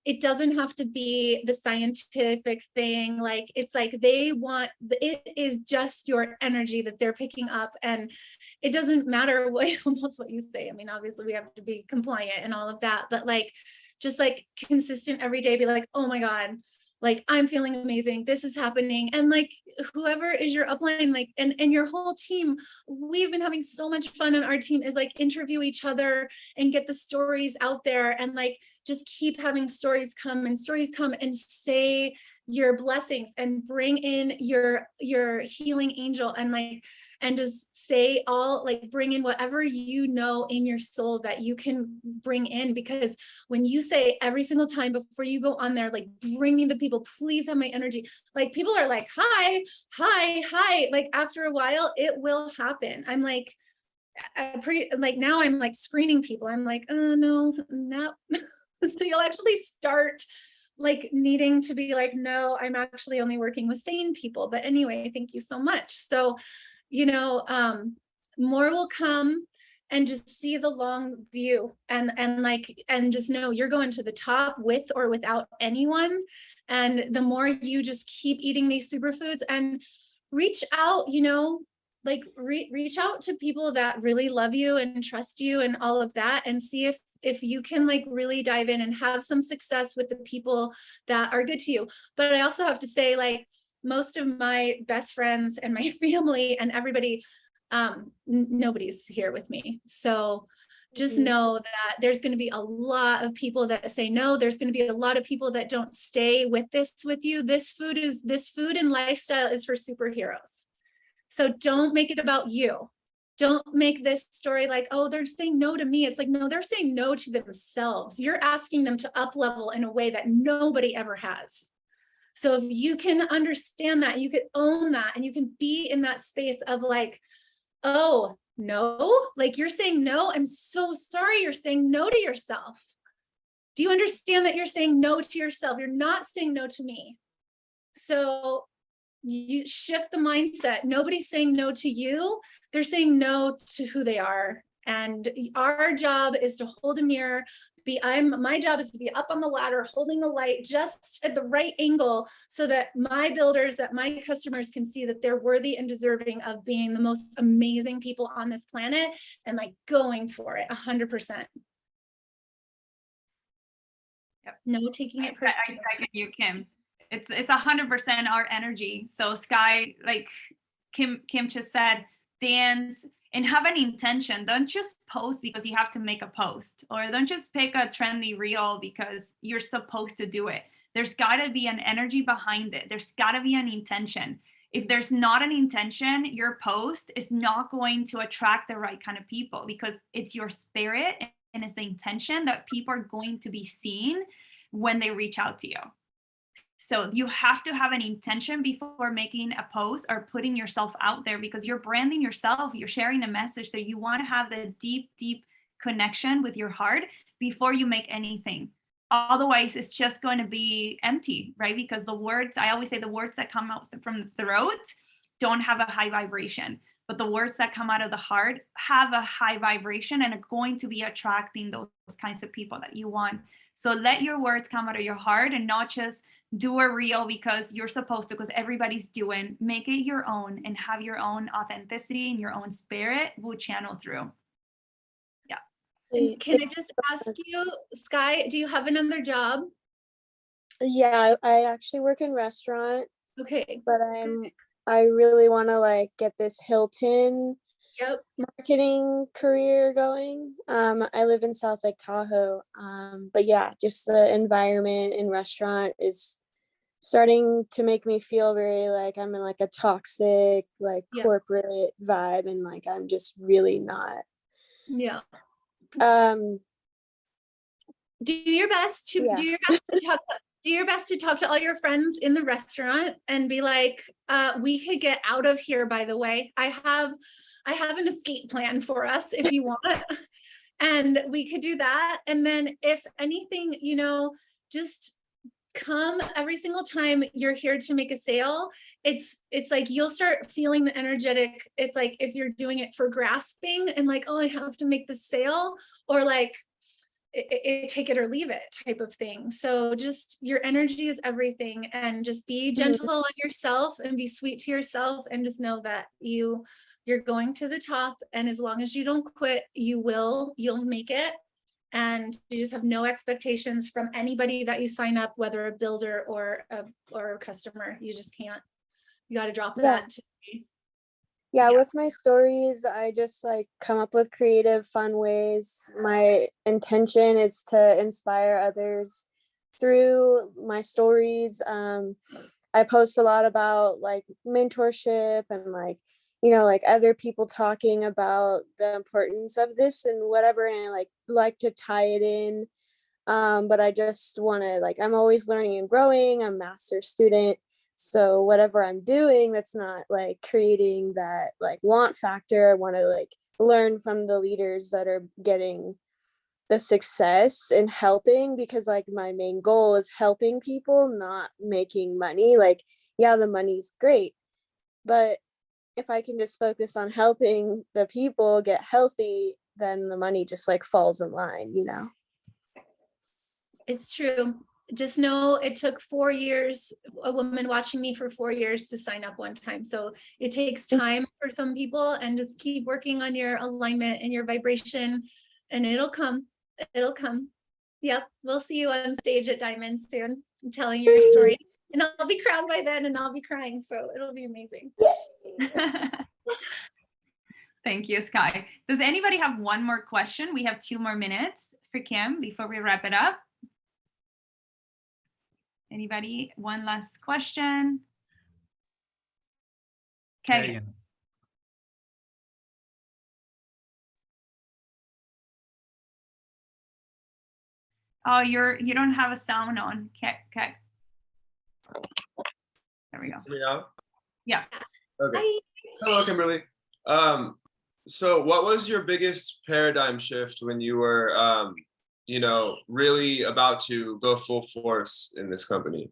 It doesn't have to be the scientific thing. It is just your energy that they're picking up. And it doesn't matter almost what you say. I mean, obviously we have to be compliant and all of that, but just consistent every day, be like, oh my God, like, I'm feeling amazing, this is happening. And like, whoever is your upline, like, and your whole team, we've been having so much fun on our team, is like interview each other and get the stories out there, and like, just keep having stories come and say your blessings and bring in your healing angel, and like, and just say all, like, bring in whatever you know in your soul that you can bring in. Because when you say every single time before you go on there, like, bring me the people, please have my energy, like, people are like, hi, hi, hi, like, after a while it will happen. I'm like, now I'm like screening people. I'm like, oh no. So you'll actually start like needing to be like, no, I'm actually only working with sane people. But anyway, thank you so much. So, more will come, and just see the long view, and just know you're going to the top with or without anyone. And the more you just keep eating these superfoods and reach out, like reach out to people that really love you and trust you and all of that, and see if you can like really dive in and have some success with the people that are good to you. But I also have to say, like, most of my best friends and my family and everybody, nobody's here with me. So just know that there's going to be a lot of people that say no. There's going to be a lot of people that don't stay with you. This food and lifestyle is for superheroes. So don't make it about you. Don't make this story like, oh, they're saying no to me. It's like, no, they're saying no to themselves. You're asking them to up level in a way that nobody ever has. So if you can understand that, you could own that, and you can be in that space of like, oh, no, like, you're saying no. I'm so sorry. You're saying no to yourself. Do you understand that you're saying no to yourself? You're not saying no to me. So you shift the mindset. Nobody's saying no to you. They're saying no to who they are. And our job is to hold a mirror. My job is to be up on the ladder, holding the light just at the right angle, so that my builders, that my customers can see that they're worthy and deserving of being the most amazing people on this planet, and like going for it 100%. Yep. No taking it for I second you, Kim. It's 100% our energy. So Sky, like Kim just said, dance and have an intention. Don't just post because you have to make a post, or don't just pick a trendy reel because you're supposed to do it. There's got to be an energy behind it. There's got to be an intention. If there's not an intention, your post is not going to attract the right kind of people, because it's your spirit and it's the intention that people are going to be seeing when they reach out to you. So you have to have an intention before making a post or putting yourself out there, because you're branding yourself, you're sharing a message. So you want to have the deep, deep connection with your heart before you make anything. Otherwise, it's just going to be empty, right? Because the words, I always say, the words that come out from the throat don't have a high vibration, but the words that come out of the heart have a high vibration and are going to be attracting those kinds of people that you want. So let your words come out of your heart, and not just do a reel because you're supposed to, because everybody's doing. Make it your own and have your own authenticity and your own spirit will channel through. Yeah. And can I just ask you, Sky, do you have another job? Yeah, I actually work in restaurant. Okay. But I really want to like get this Hilton marketing career going. I live in South Lake Tahoe. But yeah, just the environment in restaurant is starting to make me feel very like I'm in like a toxic, like corporate vibe, and like I'm just really not. Yeah. Do your best to do your best to talk. Do your best to talk to all your friends in the restaurant and be like, we could get out of here, by the way. I have an escape plan for us if you want. And we could do that. And then if anything, just come every single time you're here to make a sale. It's like you'll start feeling the energetic. It's like if you're doing it for grasping and like, oh, I have to make the sale, or like it take it or leave it type of thing. So just your energy is everything, and just be gentle on yourself and be sweet to yourself, and just know that you're going to the top. And as long as you don't quit, you'll make it. and you just have no expectations from anybody that you sign up, whether a builder or a customer. You just can't. You got to drop that. Yeah, Yeah. with my stories, I just like come up with creative, fun ways. My intention is to inspire others through my stories. I post a lot about like mentorship and like, you know, like other people talking about the importance of this and whatever, and I like to tie it in. But I just want to like, I'm always learning and growing. I'm a master's student. So whatever I'm doing, that's not like creating that like want factor. I want to like learn from the leaders that are getting the success and helping, because like my main goal is helping people, not making money. Like, yeah, the money's great, but if I can just focus on helping the people get healthy, then the money just like falls in line, you know? It's true. Just know it took 4 years, a woman watching me for 4 years to sign up one time. So it takes time for some people, and just keep working on your alignment and your vibration, and it'll come. It'll come. Yep. We'll see you on stage at Diamond soon, telling your story, and I'll be crowned by then, and I'll be crying. So it'll be amazing. Thank you, Sky. Does anybody have one more question? We have 2 more minutes for Kim before we wrap it up. Anybody? One last question. Okay. Oh, you don't have a sound on. Okay. There we go. Hear me now? Yes. Okay. Hi. Hello, Kimberly. So what was your biggest paradigm shift when you were, you know, really about to go full force in this company?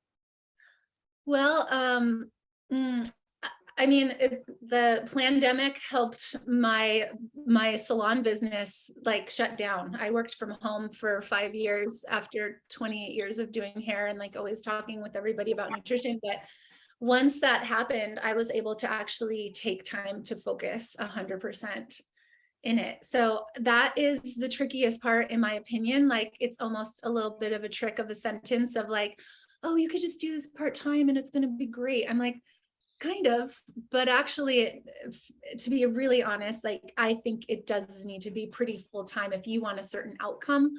Well, I mean, the pandemic helped my salon business like shut down. I worked from home for 5 years after 28 years of doing hair and like always talking with everybody about nutrition. But once that happened, I was able to actually take time to focus 100% in it. So that is the trickiest part, in my opinion. Like, it's almost a little bit of a trick of a sentence of like, oh, you could just do this part-time and it's going to be great. I'm like, kind of, but actually, to be really honest, like, I think it does need to be pretty full-time if you want a certain outcome.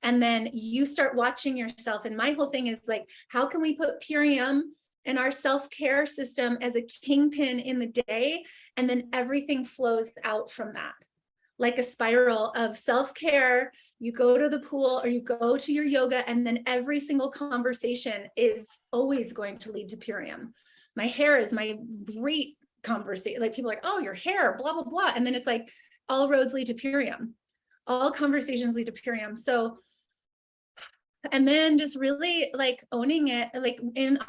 And then you start watching yourself. And my whole thing is like, how can we put Purium and our self-care system as a kingpin in the day? And then everything flows out from that. Like a spiral of self-care, you go to the pool or you go to your yoga, and then every single conversation is always going to lead to Purium. My hair is my great conversation. Like, people are like, oh, your hair, blah, blah, blah. And then it's like, all roads lead to Purium. All conversations lead to Purium. So, and then just really like owning it, like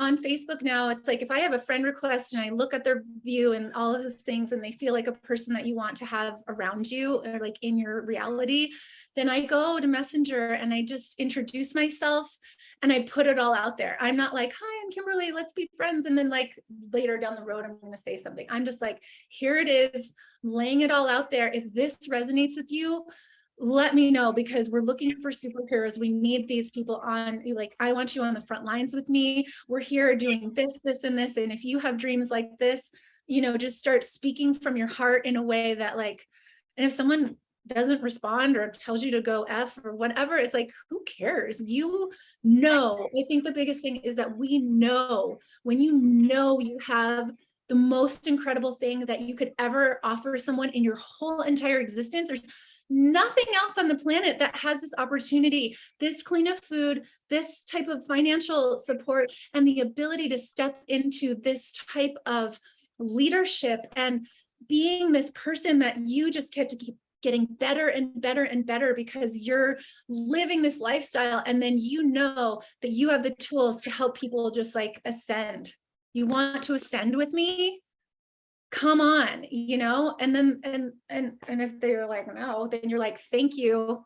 on Facebook now, it's like, if I have a friend request and I look at their view and all of those things, and they feel like a person that you want to have around you or like in your reality, then I go to Messenger and I just introduce myself and I put it all out there. I'm not like, hi, I'm Kimberly, let's be friends. And then like later down the road, I'm going to say something. I'm just like, here it is, laying it all out there. If this resonates with you, let me know, because we're looking for superheroes. We need these people on, like, I want you on the front lines with me. We're here doing this, this, and this. And if you have dreams like this, you know, just start speaking from your heart in a way that like, and if someone doesn't respond or tells you to go F or whatever, it's like, who cares? You know, I think the biggest thing is that we know, when you have the most incredible thing that you could ever offer someone in your whole entire existence. There's nothing else on the planet that has this opportunity, this clean of food, this type of financial support, and the ability to step into this type of leadership and being this person that you just get to keep getting better and better and better because you're living this lifestyle. And then you know that you have the tools to help people just like ascend. You want to ascend with me? Come on, you know? And then, and if they're like, no, then you're like, thank you.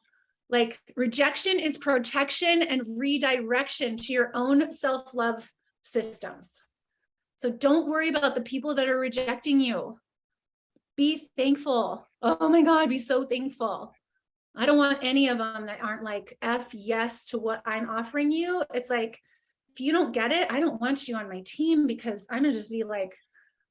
Like, rejection is protection and redirection to your own self-love systems. So don't worry about the people that are rejecting you. Be thankful. Oh my God, be so thankful. I don't want any of them that aren't like F yes to what I'm offering you. It's like, if you don't get it, I don't want you on my team, because I'm gonna just be like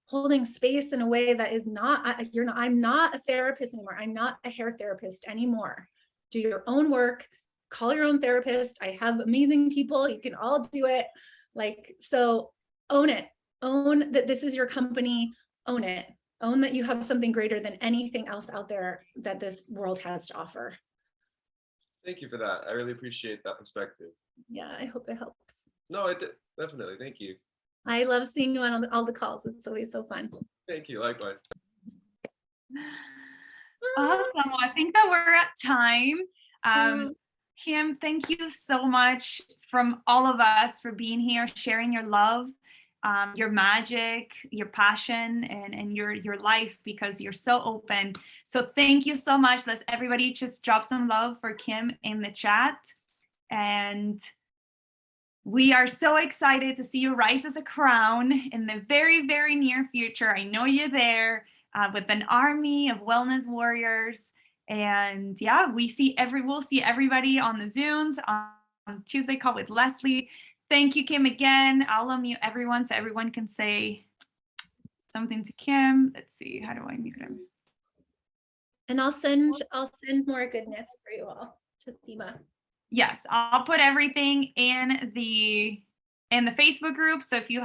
holding space in a way that is not, I'm not a therapist anymore. I'm not a hair therapist anymore. Do your own work, call your own therapist. I have amazing people, you can all do it. Like, so own it, own that this is your company, own it. Own that you have something greater than anything else out there that this world has to offer. Thank you for that. I really appreciate that perspective. Yeah, I hope it helps. No, it did. Definitely. Thank you. I love seeing you on all the calls. It's always so fun. Thank you. Likewise. Awesome. Well, I think that we're at time. Kim, thank you so much from all of us for being here, sharing your love, your magic, your passion, and your life, because you're so open. So thank you so much. Let's everybody just drop some love for Kim in the chat. And we are so excited to see you rise as a crown in the very, very near future. I know you're there with an army of wellness warriors. And yeah, we'll see everybody on the Zooms on Tuesday call with Leslie. Thank you, Kim, again. I'll unmute everyone so everyone can say something to Kim. Let's see, how do I mute him? And I'll send more goodness for you all to Seema. Yes, I'll put everything in the Facebook group. So if you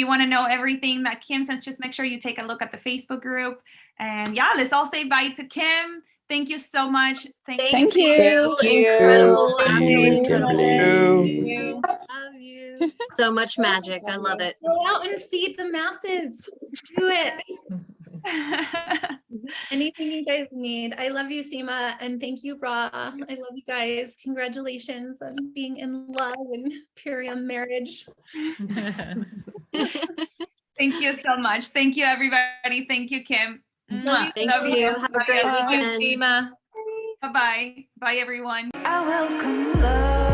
want to know everything that Kim sends, just make sure you take a look at the Facebook group. And yeah, let's all say bye to Kim. Thank you so much. Thank you. Thank you. Incredible. Thank you, Incredible. Love you. So much magic. I love it. Go out and feed the masses. Do it. Anything you guys need. I love you, Seema, and thank you, Ra. I love you guys. Congratulations on being in love and Purium marriage. Thank you so much. Thank you, everybody. Thank you, Kim. Love you. Thank you. Have a great weekend. Bye-bye. Bye, everyone. I welcome love.